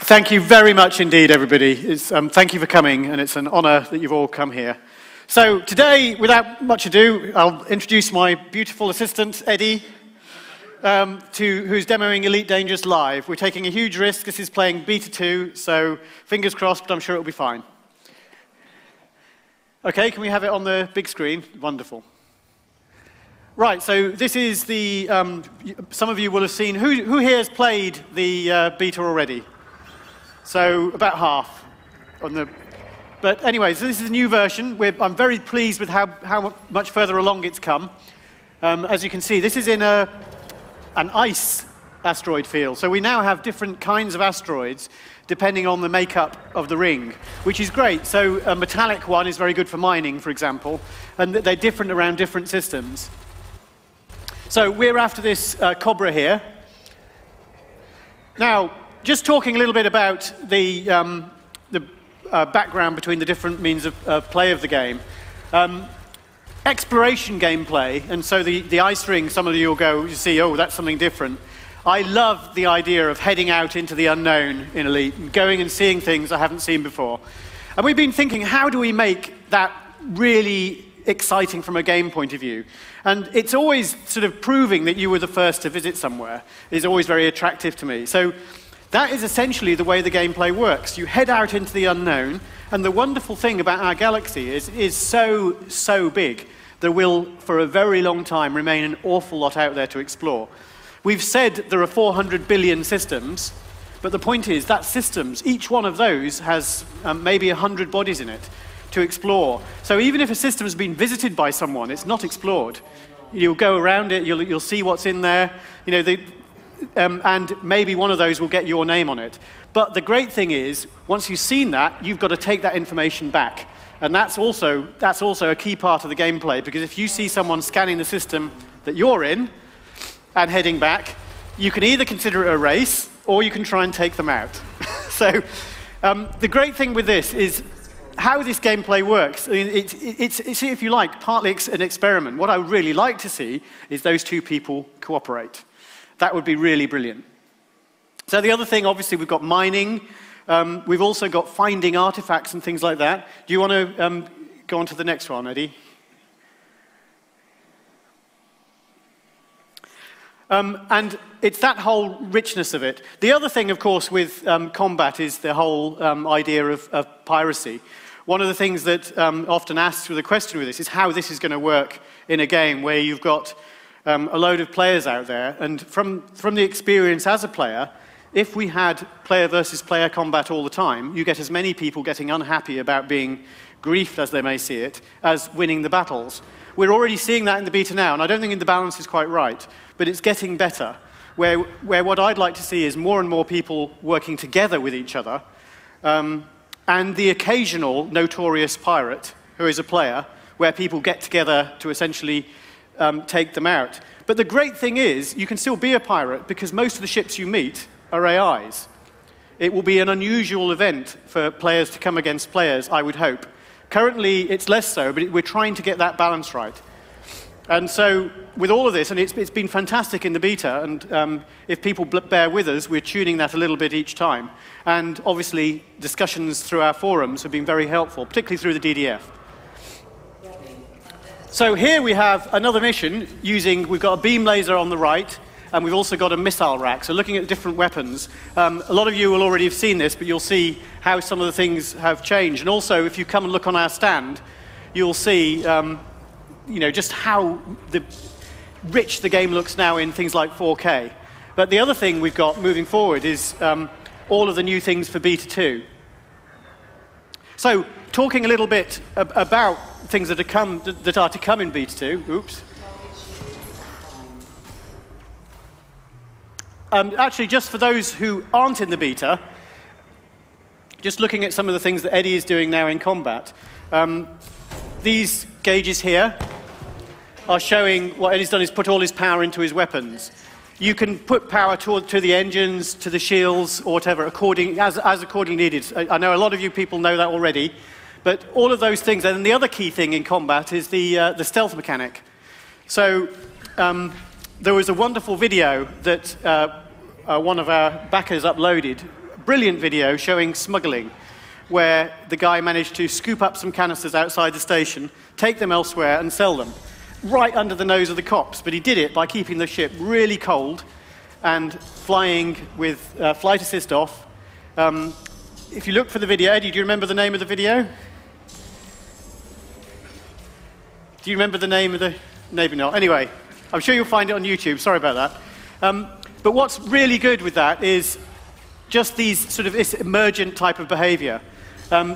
Thank you very much indeed, everybody. Thank you for coming, and it's an honor that you've all come here. So today, without much ado, I'll introduce my beautiful assistant, Eddie, who's demoing Elite Dangerous live. We're taking a huge risk. This is playing Beta 2, so fingers crossed, but I'm sure it'll be fine. Okay, can we have it on the big screen? Wonderful. Right, so this is the, some of you will have seen, who here has played the beta already? So about half. But anyway, so this is a new version. I'm very pleased with how much further along it's come. As you can see, this is in an ice asteroid field. So we now have different kinds of asteroids depending on the makeup of the ring, which is great. So a metallic one is very good for mining, for example, and they're different around different systems. So we're after this Cobra here. Now, just talking a little bit about the background between the different means of play of the game. Exploration gameplay, and so the ice ring, some of you will go, you see, oh, that's something different. I love the idea of heading out into the unknown in Elite, and going and seeing things I haven't seen before. And we've been thinking, how do we make that really exciting from a game point of view? And it's always sort of proving that you were the first to visit somewhere is always very attractive to me. So that is essentially the way the gameplay works. You head out into the unknown, and the wonderful thing about our galaxy is so big, there will, for a very long time, remain an awful lot out there to explore. We've said there are 400 billion systems, but the point is that systems, each one of those has maybe 100 bodies in it to explore. So even if a system has been visited by someone, it's not explored. You'll go around it, you'll see what's in there, you know, and maybe one of those will get your name on it. But the great thing is, once you've seen that, you've got to take that information back. And that's also a key part of the gameplay, because if you see someone scanning the system that you're in and heading back, you can either consider it a race, or you can try and take them out. So the great thing with this is how this gameplay works. I mean, it's, if you like, partly an experiment. What I would really like to see is those two people cooperate. That would be really brilliant. So the other thing, obviously, we've got mining. We've also got finding artifacts and things like that. Do you want to go on to the next one, Eddie? And it's that whole richness of it. The other thing, of course, with combat is the whole idea of piracy. One of the things that often asked with a question with this is how this is going to work in a game where you've got a load of players out there. And from the experience as a player, if we had player versus player combat all the time, you get as many people getting unhappy about being griefed, as they may see it, as winning the battles. We're already seeing that in the beta now, and I don't think the balance is quite right, but it's getting better, where what I'd like to see is more and more people working together with each other, and the occasional notorious pirate who is a player, where people get together to essentially take them out. But the great thing is, you can still be a pirate, because most of the ships you meet are AIs. It will be an unusual event for players to come against players, I would hope. Currently, it's less so, but we're trying to get that balance right. And so, with all of this, and it's been fantastic in the beta, and if people bear with us, we're tuning that a little bit each time. And obviously, discussions through our forums have been very helpful, particularly through the DDF. So here we have another mission we've got a beam laser on the right, and we've also got a missile rack. So looking at different weapons, a lot of you will already have seen this, but you'll see how some of the things have changed. And also, if you come and look on our stand, you'll see you know, just how rich the game looks now in things like 4K. But the other thing we've got moving forward is all of the new things for Beta 2. So, talking a little bit about things that are to come in Beta 2. Oops. Actually, just for those who aren't in the beta, just looking at some of the things that Eddie is doing now in combat, these gauges here are showing what Eddie's done is put all his power into his weapons. You can put power to the engines, to the shields, or whatever, as accordingly needed. I know a lot of you people know that already, but all of those things. And the other key thing in combat is the stealth mechanic. So there was a wonderful video that one of our backers uploaded brilliant video showing smuggling, where the guy managed to scoop up some canisters outside the station, take them elsewhere, and sell them, right under the nose of the cops. But he did it by keeping the ship really cold and flying with flight assist off. If you look for the video, Eddie, do you remember the name of the video? Do you remember the name of the... Maybe not. Anyway, I'm sure you'll find it on YouTube. Sorry about that. But what's really good with that is just these sort of this emergent type of behavior.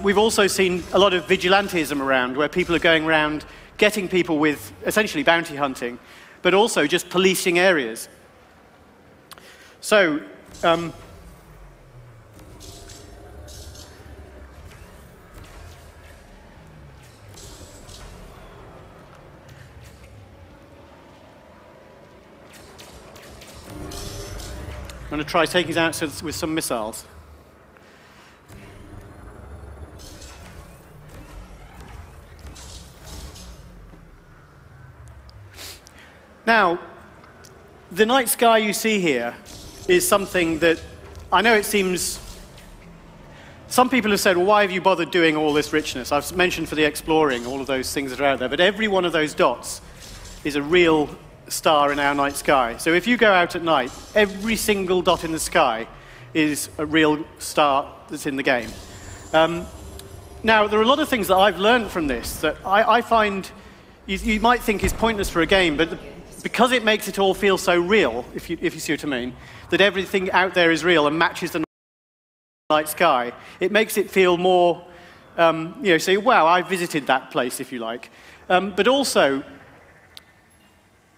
We've also seen a lot of vigilantism around, where people are going around getting people with essentially bounty hunting, but also just policing areas. So, I'm going to try taking it out with some missiles. Now, the night sky you see here is something that I know it seems... Some people have said, well, why have you bothered doing all this richness? I've mentioned for the exploring, all of those things that are out there, but every one of those dots is a real star in our night sky. So if you go out at night, every single dot in the sky is a real star that's in the game. Now, there are a lot of things that I've learned from this that I find you might think is pointless for a game, but because it makes it all feel so real, if you see what I mean, that everything out there is real and matches the night sky, it makes it feel more, say, wow, I visited that place, if you like. But also,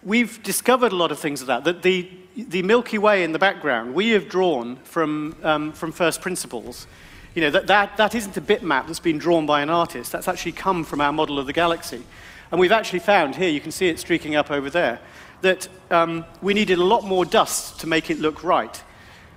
we've discovered a lot of things of that the Milky Way in the background, we have drawn from first principles. You know, that isn't a bitmap that's been drawn by an artist. That's actually come from our model of the galaxy. And we've actually found, here, you can see it streaking up over there, that we needed a lot more dust to make it look right.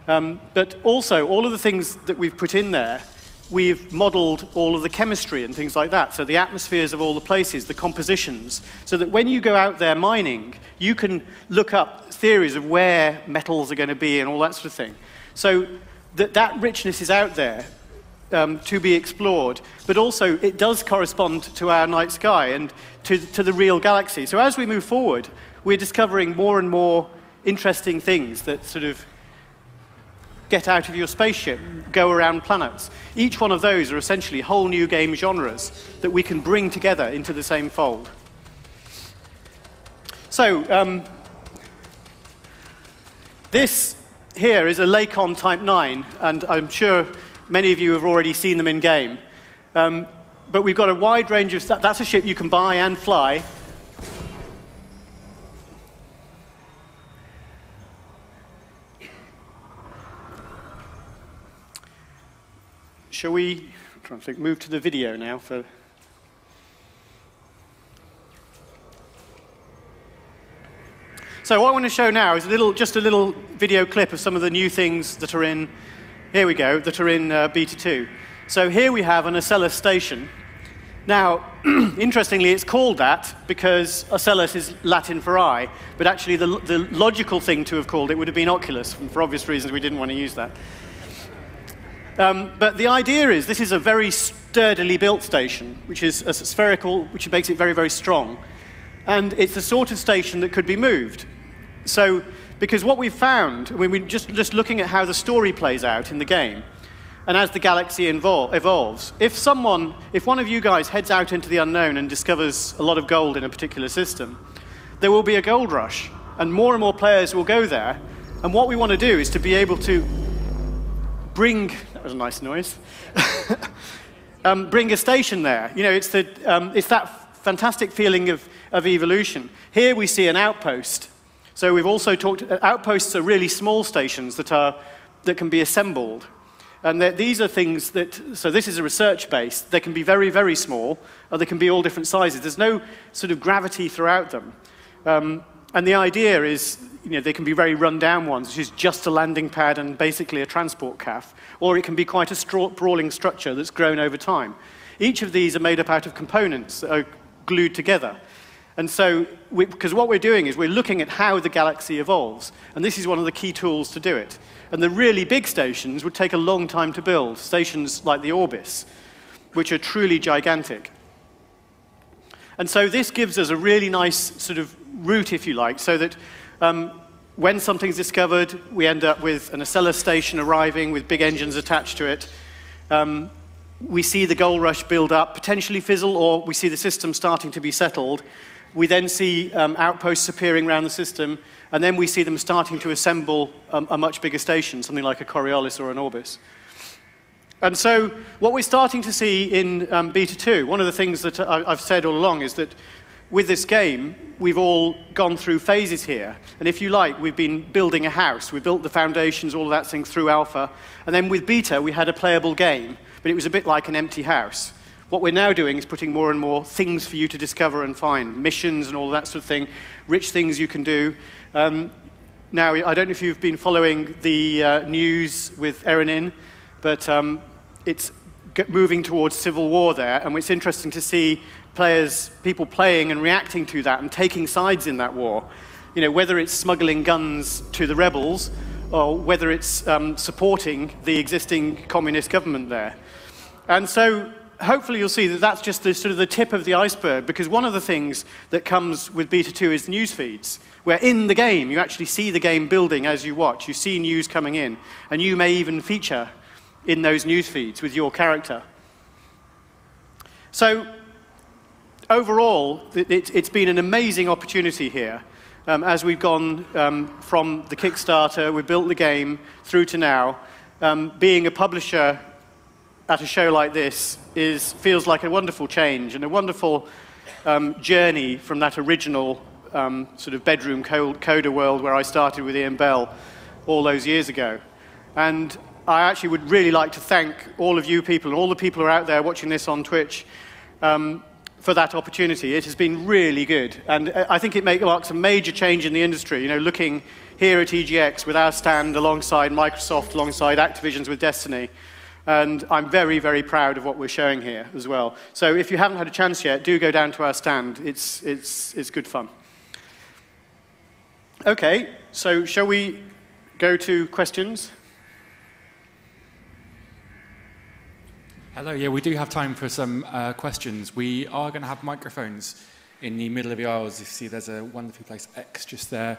But also, all of the things that we've put in there, we've modeled all of the chemistry and things like that, so the atmospheres of all the places, the compositions, so that when you go out there mining, you can look up theories of where metals are going to be and all that sort of thing. So that richness is out there to be explored, but also it does correspond to our night sky and to the real galaxy. So as we move forward, we're discovering more and more interesting things that sort of get out of your spaceship, go around planets. Each one of those are essentially whole new game genres that we can bring together into the same fold. So, this here is a Lakon Type 9, and I'm sure many of you have already seen them in game. But we've got a wide range of stuff. That's a ship you can buy and fly. Shall we, I'm trying to think, move to the video now for... So what I want to show now is just a little video clip of some of the new things that are in, here we go, that are in Beta 2. So here we have an Ocellus station. Now, interestingly, it's called that because Ocellus is Latin for eye, but actually the logical thing to have called it would have been Oculus, and for obvious reasons we didn't want to use that. But the idea is this is a very sturdily built station, which is a spherical, which makes it very, very strong. And it's the sort of station that could be moved. So, because what we've found, when we're just looking at how the story plays out in the game, and as the galaxy evolves, if one of you guys heads out into the unknown and discovers a lot of gold in a particular system, there will be a gold rush, and more players will go there. And what we want to do is to be able to bring, that was a nice noise, bring a station there. You know, it's that fantastic feeling of evolution. Here we see an outpost. So we've also talked, outposts are really small stations that can be assembled. And these are things that, so this is a research base. They can be very, very small, or they can be all different sizes. There's no sort of gravity throughout them. And the idea is, you know, they can be very run-down ones, which is just a landing pad and basically a transport CAF. Or it can be quite a sprawling structure that's grown over time. Each of these are made up out of components that are glued together. And so, because what we're doing is we're looking at how the galaxy evolves, and this is one of the key tools to do it. And the really big stations would take a long time to build, stations like the Orbis, which are truly gigantic. And so this gives us a really nice sort of route, if you like, so that when something's discovered, we end up with an Acela station arriving with big engines attached to it. We see the gold rush build up, potentially fizzle, or we see the system starting to be settled. We then see outposts appearing around the system, and then we see them starting to assemble a much bigger station, something like a Coriolis or an Orbis. And so what we're starting to see in Beta 2, one of the things that I've said all along is that with this game, we've all gone through phases here. And if you like, we've been building a house. We built the foundations, all of that thing through Alpha. And then with Beta, we had a playable game, but it was a bit like an empty house. What we're now doing is putting more and more things for you to discover and find, missions and all that sort of thing, rich things you can do. Now, I don't know if you've been following the news with Erenin, but it's moving towards civil war there, and it's interesting to see people playing and reacting to that and taking sides in that war. You know, whether it's smuggling guns to the rebels, or whether it's supporting the existing communist government there. And so, hopefully you'll see that that's just the sort of the tip of the iceberg, because one of the things that comes with Beta 2 is news feeds, where in the game, you actually see the game building as you watch. You see news coming in, and you may even feature in those news feeds with your character. So, overall, it's been an amazing opportunity here. As we've gone from the Kickstarter, we've built the game, through to now, being a publisher at a show like this feels like a wonderful change and a wonderful journey from that original sort of bedroom coder world where I started with Ian Bell all those years ago. And I actually would really like to thank all of you people and all the people who are out there watching this on Twitch for that opportunity. It has been really good. And I think it marks a major change in the industry. You know, looking here at EGX with our stand alongside Microsoft, alongside Activision's with Destiny. And I'm very, very proud of what we're showing here as well. So if you haven't had a chance yet, do go down to our stand. It's good fun. Okay, so shall we go to questions? Hello, yeah, we do have time for some questions. We are going to have microphones in the middle of the aisles. You see there's a wonderfully placed X just there,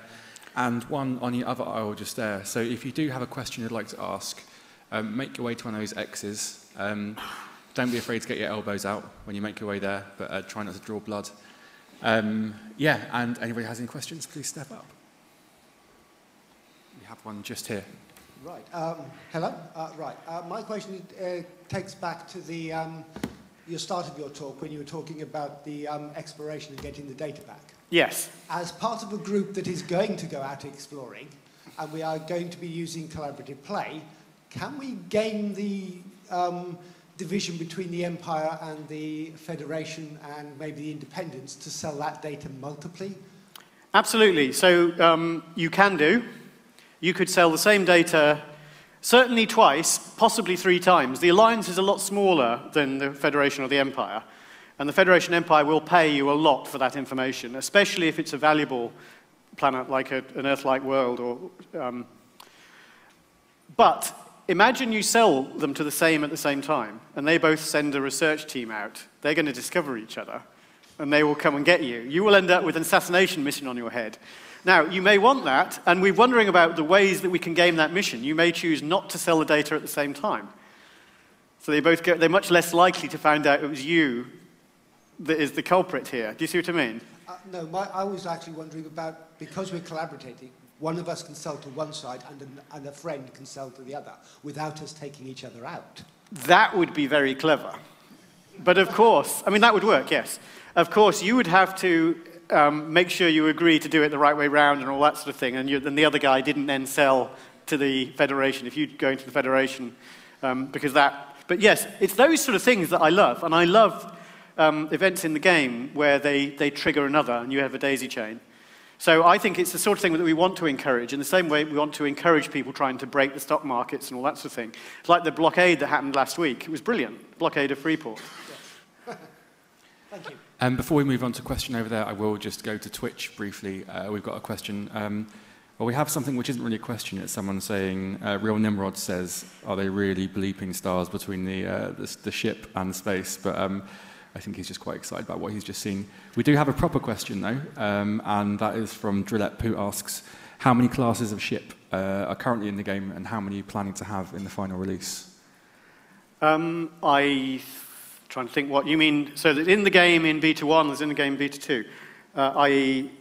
and one on the other aisle just there. So if you do have a question you'd like to ask, make your way to one of those X's. Don't be afraid to get your elbows out when you make your way there, but try not to draw blood. Yeah, and anybody has any questions, please step up. We have one just here. Right. Hello. My question takes back to the your start of your talk when you were talking about the exploration and getting the data back. Yes. As part of a group that is going to go out exploring, and we are going to be using collaborative play, can we game the division between the Empire and the Federation and maybe the Independents to sell that data multiply? Absolutely. So you can do. You could sell the same data certainly twice, possibly 3 times. The Alliance is a lot smaller than the Federation or the Empire. And the Federation Empire will pay you a lot for that information, especially if it's a valuable planet like an Earth-like world. But imagine you sell them to the same at the same time, and they both send a research team out. They're going to discover each other, and they will come and get you. You will end up with an assassination mission on your head. Now, you may want that, and we're wondering about the ways that we can game that mission. You may choose not to sell the data at the same time. So they're much less likely to find out it was you that is the culprit here. Do you see what I mean? No, I was actually wondering about, because we're collaborating, one of us can sell to one side and a friend can sell to the other without us taking each other out. That would be very clever. But of course, I mean, that would work, yes. Of course, you would have to make sure you agree to do it the right way round and all that sort of thing, and the other guy didn't then sell to the Federation, if you go into the Federation, because that... But yes, it's those sort of things that I love, and I love events in the game where they trigger another, and you have a daisy chain. So I think it's the sort of thing that we want to encourage, in the same way we want to encourage people trying to break the stock markets and all that sort of thing. It's like the blockade that happened last week. It was brilliant, blockade of Freeport. Yes. Thank you. Before we move on to a question over there, I will just go to Twitch briefly. We've got a question. Well, we have something which isn't really a question. It's someone saying, Real Nimrod says, are they really bleeping stars between the ship and space? But I think he's just quite excited about what he's just seen. We do have a proper question, though, and that is from Drillette, who asks, how many classes of ship are currently in the game, and how many are you planning to have in the final release? I'm trying to think what you mean. So that in the game in Beta 1, there's in the game Beta 2, i.e.,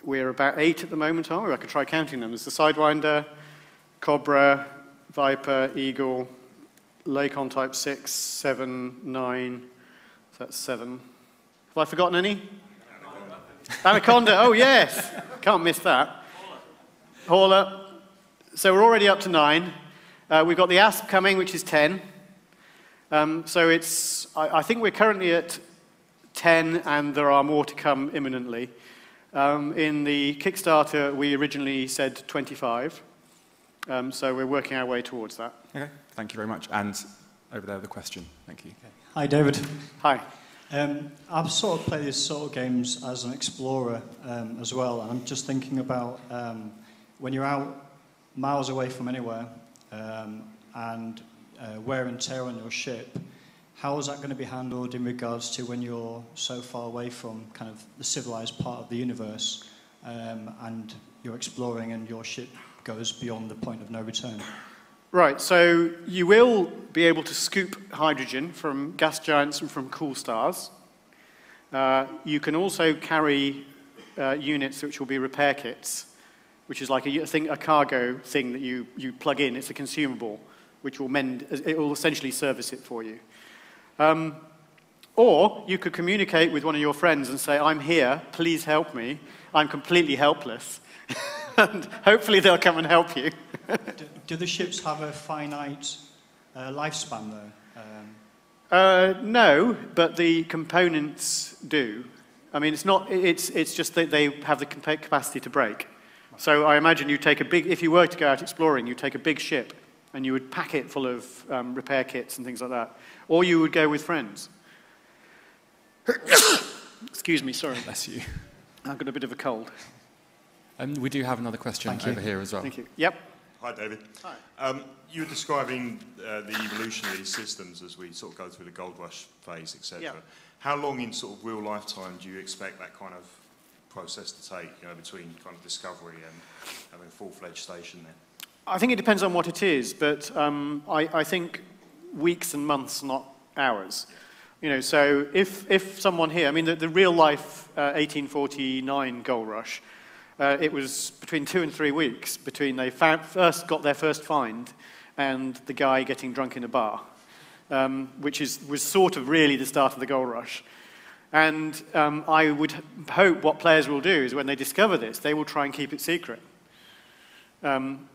we're about 8 at the moment, aren't we? I could try counting them. There's the Sidewinder, Cobra, Viper, Eagle, Lacon Type 6, 7, 9. So that's 7. Have I forgotten any? Anaconda, oh yes! Can't miss that. Hauler. So we're already up to 9. We've got the Asp coming, which is 10. So it's, I think we're currently at 10, and there are more to come imminently. In the Kickstarter, we originally said 25. So we're working our way towards that. Okay, thank you very much. And over there, the question. Thank you. Okay. Hi, David. Hi. I've sort of played these sort of games as an explorer as well, and I'm just thinking about when you're out miles away from anywhere and wear and tear on your ship, how is that going to be handled in regards to when you're so far away from kind of the civilized part of the universe and you're exploring and your ship goes beyond the point of no return? Right, so you will be able to scoop hydrogen from gas giants and from cool stars. You can also carry units which will be repair kits, which is like a cargo thing that you plug in. It's a consumable, which will mend, it will essentially service it for you. Or you could communicate with one of your friends and say, I'm here, please help me. I'm completely helpless. And hopefully they'll come and help you. Do the ships have a finite lifespan, though? No, but the components do. I mean, it's just that they have the capacity to break. So I imagine you take if you were to go out exploring, you'd take a big ship and you would pack it full of repair kits and things like that. Or you would go with friends. Excuse me, sorry. Bless you. I've got a bit of a cold. We do have another question over here as well. Thank you. Yep. Hi, David. Hi. You were describing the evolution of these systems as we sort of go through the gold rush phase, etc. Yeah. How long in sort of real lifetime do you expect that kind of process to take, between kind of discovery and having a full-fledged station there? I think it depends on what it is, but I think weeks and months, not hours. So if someone here, I mean, the real-life 1849 gold rush, it was between 2 and 3 weeks between they first got their first find and the guy getting drunk in a bar, which was sort of really the start of the gold rush. And I would hope what players will do is when they discover this, they will try and keep it secret.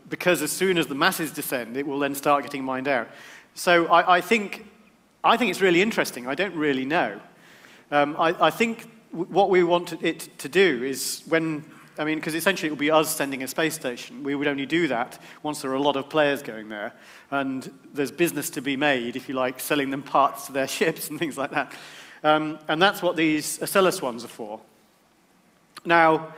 Because as soon as the masses descend, it will then start getting mined out. So I think it's really interesting. I don't really know. I think what we want it to do is because essentially it will be us sending a space station. We would only do that once there are a lot of players going there. And there's business to be made, if you like, selling them parts to their ships and things like that. And that's what these Acellus ones are for. Now,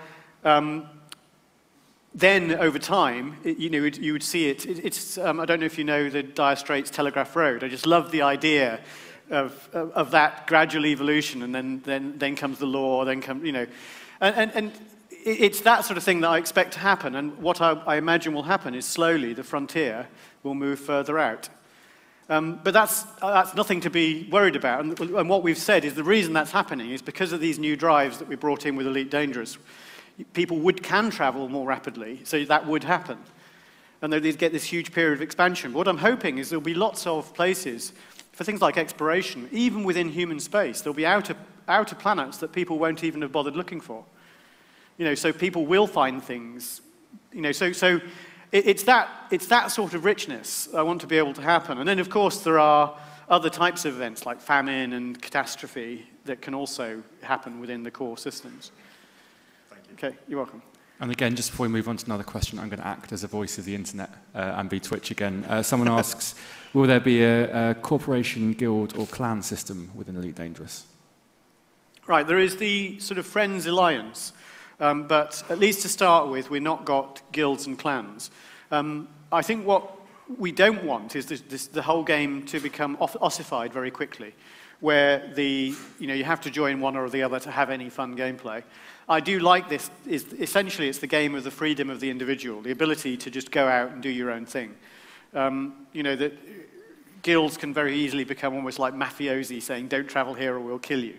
then over time, you would see it. I don't know if you know the Dire Straits Telegraph Road. I just love the idea of that gradual evolution, and then comes the law, then comes, and it's that sort of thing that I expect to happen. And what I imagine will happen is slowly the frontier will move further out. But that's nothing to be worried about. And what we've said is the reason that's happening is because of these new drives that we brought in with Elite Dangerous. People can travel more rapidly, so that would happen. And they'd get this huge period of expansion. But what I'm hoping is there'll be lots of places for things like exploration, even within human space. There'll be outer planets that people won't even have bothered looking for. So people will find things. So it's that sort of richness I want to be able to happen. And then, of course, there are other types of events like famine and catastrophe that can also happen within the core systems. Okay, you're welcome. And again, just before we move on to another question, I'm going to act as a voice of the internet and be Twitch again. Someone asks, will there be a corporation, guild, or clan system within Elite Dangerous? Right, there is the sort of Friends Alliance, but at least to start with, we've not got guilds and clans. I think what we don't want is the whole game to become ossified very quickly, where you have to join one or the other to have any fun gameplay. I do like this. Essentially, it's the game of the freedom of the individual, the ability to just go out and do your own thing. That guilds can very easily become almost like mafiosi saying, don't travel here or we'll kill you.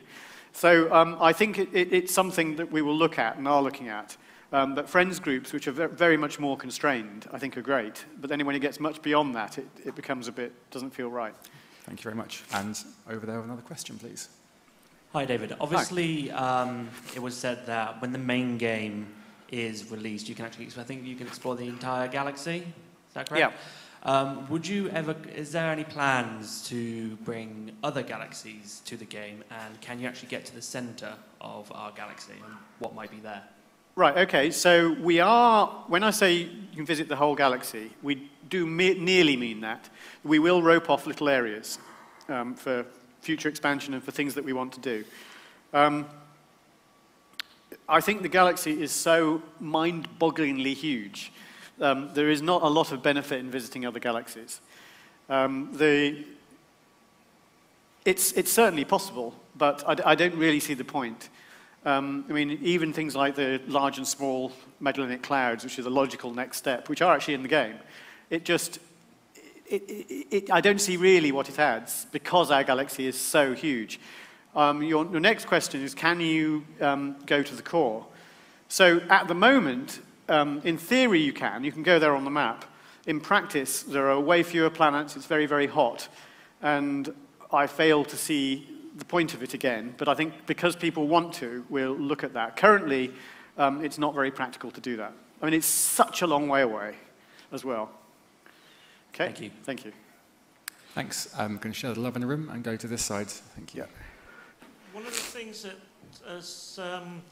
So I think it's something that we will look at and are looking at. But friends groups, which are very much more constrained, I think are great. But then when it gets much beyond that, it becomes doesn't feel right. Thank you very much. And over there, another question, please. Hi, David. Obviously, it was said that when the main game is released, I think you can explore the entire galaxy. Is that correct? Yeah. Is there any plans to bring other galaxies to the game, and can you actually get to the center of our galaxy, and what might be there? Right, okay, so when I say you can visit the whole galaxy, we do nearly mean that. We will rope off little areas for future expansion and for things that we want to do. I think the galaxy is so mind-bogglingly huge. There is not a lot of benefit in visiting other galaxies. It's certainly possible, but I don't really see the point. Even things like the large and small Magellanic Clouds, which is a logical next step, which are actually in the game, I don't see really what it adds, because our galaxy is so huge. Your next question is, can you go to the core? So at the moment, in theory you can go there on the map. In practice, there are way fewer planets, it's very, very hot, and I fail to see the point of it again, but I think because people want to, we'll look at that. Currently, it's not very practical to do that. It's such a long way away as well. Okay? Thank you. Thank you. Thanks. I'm going to share the love in the room and go to this side. Thank you. One of the things that has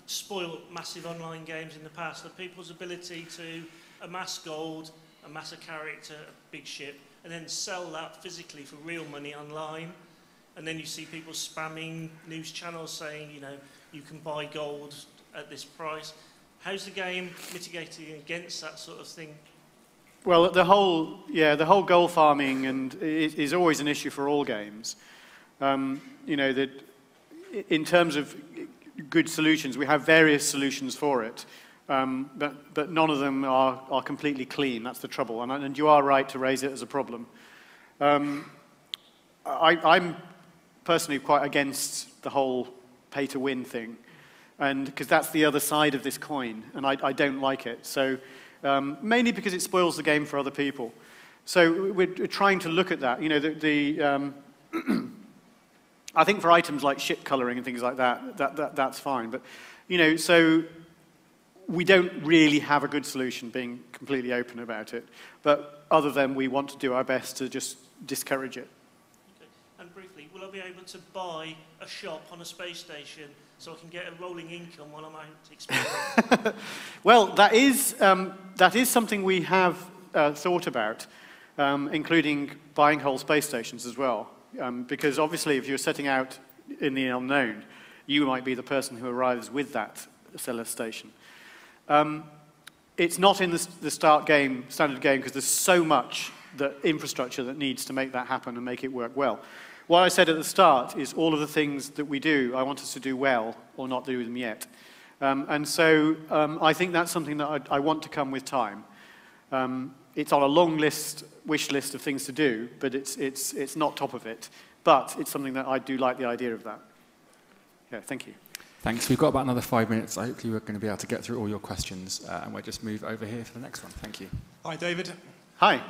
spoiled massive online games in the past are people's ability to amass gold, amass a character, a big ship, and then sell that physically for real money online. And then you see people spamming news channels saying, you can buy gold at this price. How's the game mitigating against that sort of thing? Well, the whole gold farming is always an issue for all games. That in terms of good solutions, we have various solutions for it, but none of them are completely clean. That's the trouble, and you are right to raise it as a problem. I'm personally quite against the whole pay-to-win thing, and because that's the other side of this coin, and I don't like it. So mainly because it spoils the game for other people. So we're trying to look at that. I think for items like ship coloring and things like that's fine. But so we don't really have a good solution, being completely open about it. But other than we want to do our best to just discourage it. And briefly, will I be able to buy a shop on a space station so I can get a rolling income while I'm out exploring? Well, that is something we have thought about, including buying whole space stations as well. Because obviously, if you're setting out in the unknown, you might be the person who arrives with that seller station. It's not in the standard game, because there's so much infrastructure that needs to make that happen and make it work well. What I said at the start is all of the things that we do, I want us to do well or not do them yet. And so I think that's something that I want to come with time. It's on a long wish list of things to do, but it's not top of it. But it's something that I do like the idea of that. Yeah, thank you. Thanks. We've got about another 5 minutes. Hopefully we're going to be able to get through all your questions, and we'll just move over here for the next one. Thank you. Hi, David. Hi.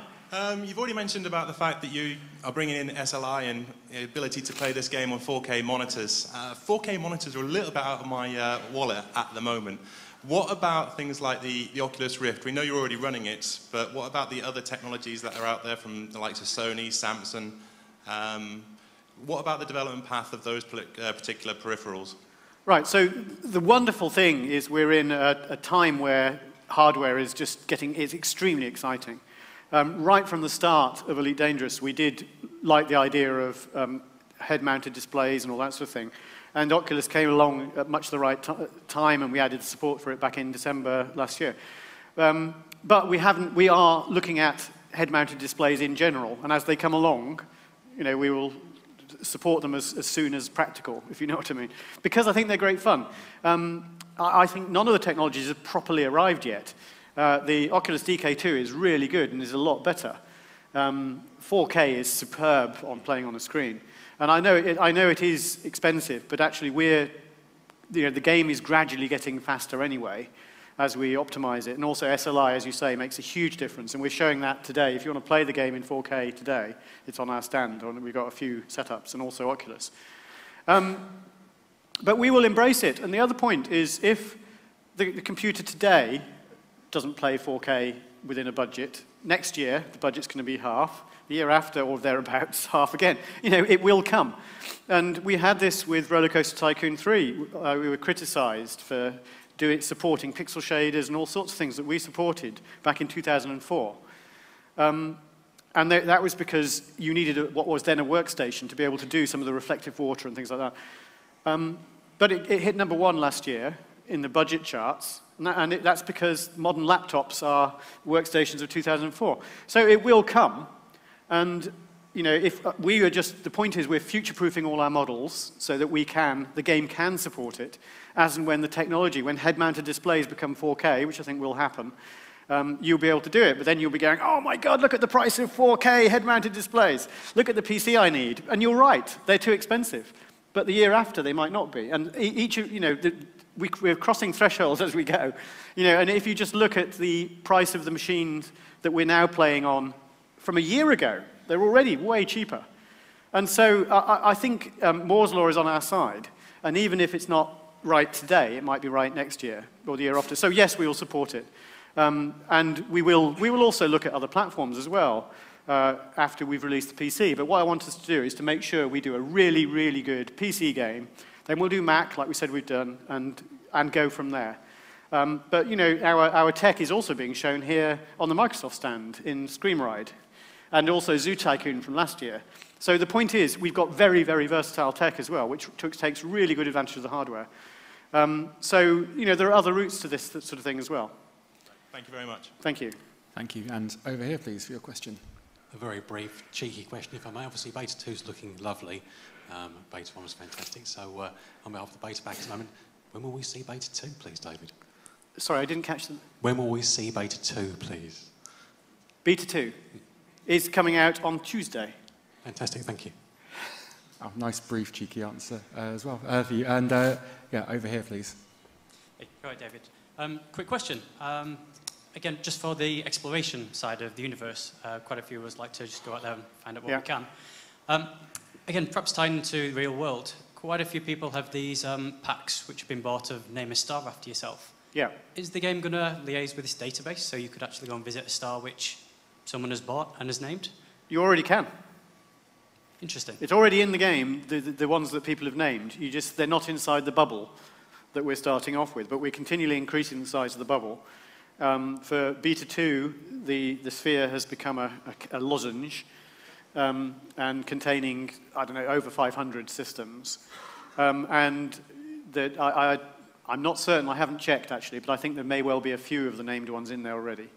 You've already mentioned about the fact that you are bringing in SLI and the ability to play this game on 4K monitors. 4K monitors are a little bit out of my wallet at the moment. What about things like the Oculus Rift? We know you're already running it, but what about the other technologies that are out there from the likes of Sony, Samsung? What about the development path of those particular peripherals? Right, so the wonderful thing is we're in a time where hardware is extremely exciting. Right from the start of Elite Dangerous, we did like the idea of head-mounted displays and all that sort of thing. And Oculus came along at much the right time, and we added support for it back in December last year. But we are looking at head-mounted displays in general, and as they come along, we will support them as soon as practical, if you know what I mean. Because I think they're great fun. I think none of the technologies have properly arrived yet. The Oculus DK2 is really good and is a lot better. 4K is superb on playing on a screen. And I know it is expensive, but actually the game is gradually getting faster anyway as we optimize it. And also SLI, as you say, makes a huge difference. And we're showing that today. If you want to play the game in 4K today, it's on our stand. We've got a few setups, and also Oculus. But we will embrace it. And the other point is, if the computer today doesn't play 4K within a budget, next year the budget's going to be half. The year after, or thereabouts, half again. It will come. And we had this with Roller Coaster Tycoon 3. We were criticized for supporting pixel shaders and all sorts of things that we supported back in 2004. And that was because you needed what was then a workstation to be able to do some of the reflective water and things like that. But it hit #1 last year in the budget charts, and that's because modern laptops are workstations of 2004. So it will come, and if we are the point is we're future-proofing all our models so that the game can support it, as and when the technology, when head-mounted displays become 4K, which I think will happen, you'll be able to do it. But then you'll be going, oh my God, look at the price of 4K head-mounted displays. Look at the PC I need. And you're right, they're too expensive. But the year after, they might not be. And we're crossing thresholds as we go. And if you just look at the price of the machines that we're now playing on from a year ago, they're already way cheaper. And so I think Moore's Law is on our side. And even if it's not right today, it might be right next year or the year after. So yes, we will support it. And we will also look at other platforms as well after we've released the PC. But what I want us to do is to make sure we do a really, really good PC game. Then we'll do Mac, like we said we've done, and go from there. But our tech is also being shown here on the Microsoft stand in ScreamRide, and also Zoo Tycoon from last year. So the point is, we've got very, very versatile tech as well, which takes really good advantage of the hardware. So there are other routes to this sort of thing as well. Thank you very much. Thank you. Thank you. And over here, please, for your question. A very brief, cheeky question, if I may. Obviously, Beta 2 is looking lovely. Beta 1 was fantastic. So on behalf of the Beta backers at the moment, when will we see Beta 2, please, David? Sorry, I didn't catch them. When will we see Beta 2, please? Beta 2 is coming out on Tuesday. Fantastic, thank you. Oh, nice, brief, cheeky answer as well for you. And yeah, over here, please. Hey, go ahead, David. Quick question. Again, just for the exploration side of the universe, quite a few of us like to just go out there and find out what we can. Again, perhaps tied into the real world, quite a few people have these packs which have been bought of name a star after yourself. Yeah. Is the game going to liaise with this database so you could actually go and visit a star which someone has bought and has named? You already can. Interesting. It's already in the game, the ones that people have named. They're not inside the bubble that we're starting off with, but we're continually increasing the size of the bubble. For Beta 2, the sphere has become a lozenge and containing, I don't know, over 500 systems. And I'm not certain, I haven't checked actually, but I think there may well be a few of the named ones in there already.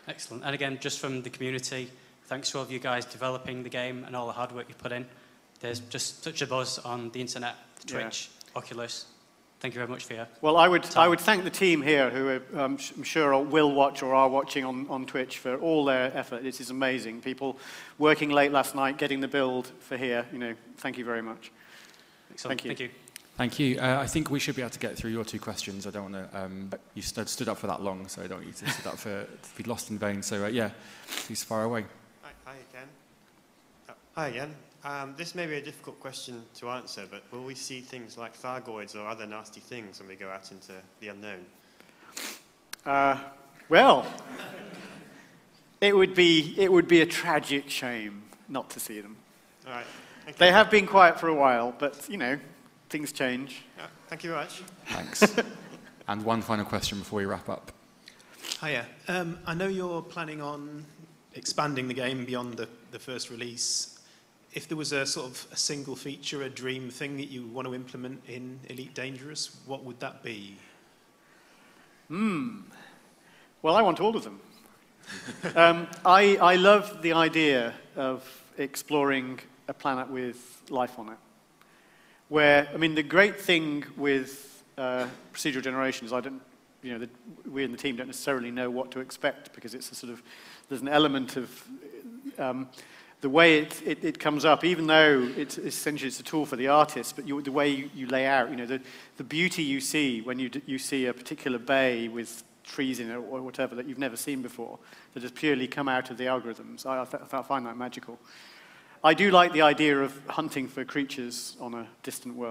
Excellent. And again, just from the community, thanks to all of you guys developing the game and all the hard work you put in. There's just such a buzz on the internet, Twitch, Oculus. Thank you very much for your Well, I would thank the team here who I'm sure will watch or are watching on Twitch for all their effort. This is amazing. People working late last night, getting the build for here. Thank you very much. Excellent. Thank you. Thank you. I think we should be able to get through your two questions. I don't want to, you stood up for that long, so I don't want you to sit up to be lost in vain. So yeah, please fire away. Hi again. Hi again. This may be a difficult question to answer, but will we see things like Thargoids or other nasty things when we go out into the unknown? Well, it would be a tragic shame not to see them. All right. Thank you. They have been quiet for a while, but things change. Yeah, thank you very much. Thanks. And one final question before we wrap up. Hiya. I know you're planning on expanding the game beyond the first release. if there was a sort of a single feature, a dream thing that you want to implement in Elite Dangerous, what would that be? Well, I want all of them. I love the idea of exploring a planet with life on it. Where, I mean, the great thing with procedural generation is we in the team don't necessarily know what to expect, because it's a sort of, there's an element of the way it comes up, even though it's essentially it's a tool for the artist, but the way you lay out, the beauty you see when you see a particular bay with trees in it or whatever that you've never seen before, that has purely come out of the algorithms. I find that magical. I do like the idea of hunting for creatures on a distant world.